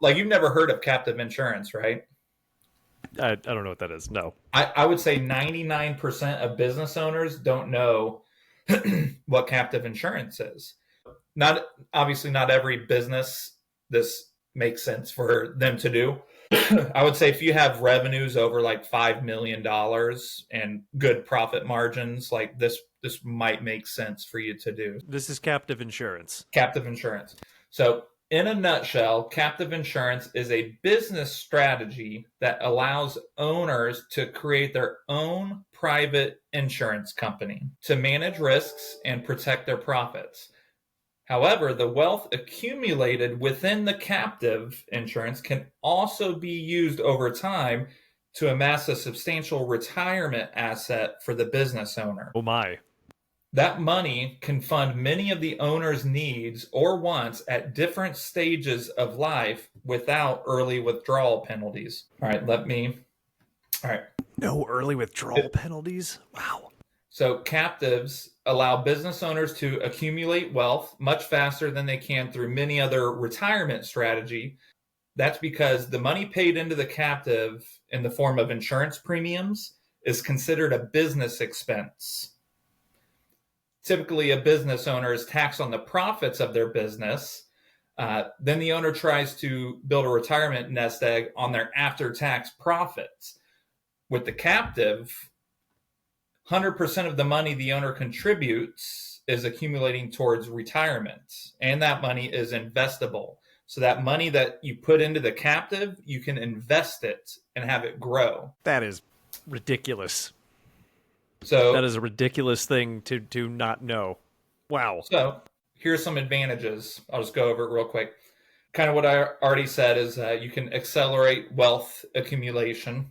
Like you've never heard of captive insurance, right? I don't know what that is. No. I would say 99% of business owners don't know what captive insurance is. Not obviously not every business this makes sense for them to do. I would say if you have revenues over like $5 million and good profit margins, like this might make sense for you to do. This is captive insurance. Captive insurance. So, in a nutshell, captive insurance is a business strategy that allows owners to create their own private insurance company to manage risks and protect their profits. However, the wealth accumulated within the captive insurance can also be used over time to amass a substantial retirement asset for the business owner. Oh my. That money can fund many of the owner's needs or wants at different stages of life without early withdrawal penalties. All right. No early withdrawal penalties? Wow. So captives allow business owners to accumulate wealth much faster than they can through many other retirement strategy. That's because the money paid into the captive in the form of insurance premiums is considered a business expense. Typically, a business owner is taxed on the profits of their business. Then the owner tries to build a retirement nest egg on their after-tax profits. With the captive, 100% of the money the owner contributes is accumulating towards retirement, and that money is investable. So that money that you put into the captive, you can invest it and have it grow. That is ridiculous. So that is a ridiculous thing to not know. Wow. So here's some advantages. I'll just go over it real quick. Kind of what I already said is you can accelerate wealth accumulation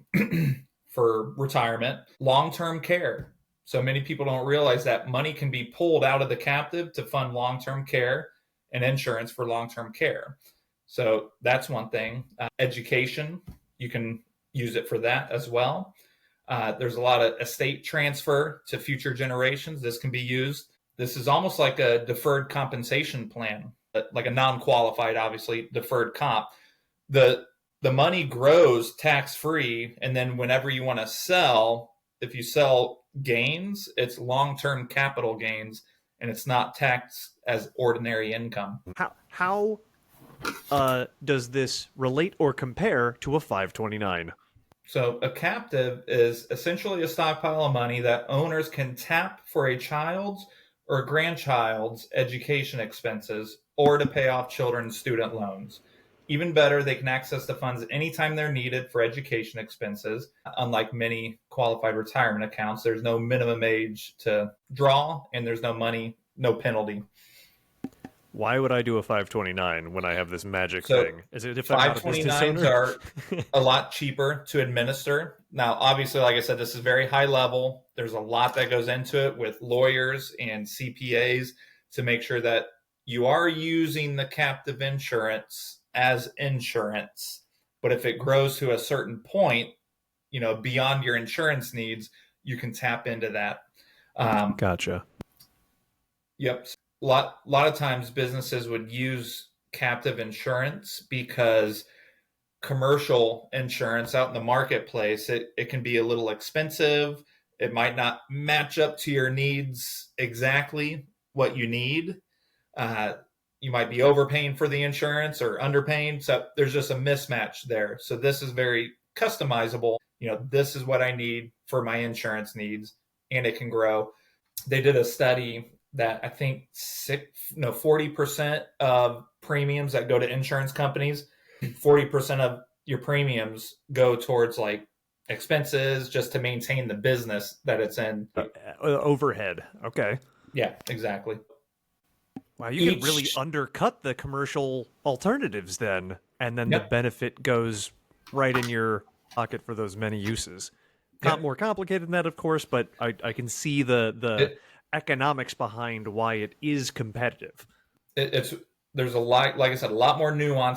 for retirement, long-term care. So many people don't realize that money can be pulled out of the captive to fund long-term care and insurance for long-term care. So that's one thing. Education, you can use it for that as well. There's a lot of estate transfer to future generations. This can be used. This is almost like a deferred compensation plan, like a non-qualified, obviously, deferred comp. The money grows tax-free, and then whenever you want to sell, if you sell gains, it's long-term capital gains, and it's not taxed as ordinary income. How does this relate or compare to a 529? So a captive is essentially a stockpile of money that owners can tap for a child's or grandchild's education expenses or to pay off children's student loans. Even better, they can access the funds anytime they're needed for education expenses. Unlike many qualified retirement accounts, there's no minimum age to draw, and there's no penalty. Why would I do a 529 when I have this magic thing? Is it if I'm not a business 529s owner? are a lot cheaper to administer. Now, obviously, like I said, this is very high level. There's a lot that goes into it with lawyers and CPAs to make sure that you are using the captive insurance as insurance. But if it grows to a certain point, beyond your insurance needs, you can tap into that. Gotcha. Yep. A lot of times businesses would use captive insurance because commercial insurance out in the marketplace, it can be a little expensive. It might not match up to your needs exactly what you need. You might be overpaying for the insurance or underpaying. So there's just a mismatch there. So this is very customizable. This is what I need for my insurance needs, and it can grow. They did a study that I think 40% of premiums that go to insurance companies, 40% of your premiums go towards like expenses just to maintain the business that it's in. Overhead. Okay. Yeah, exactly. Wow, you can really undercut the commercial alternatives then, and then the benefit goes right in your pocket for those many uses. Not more complicated than that, of course, but I can see the economics behind why it is competitive. There's a lot, like I said, a lot more nuance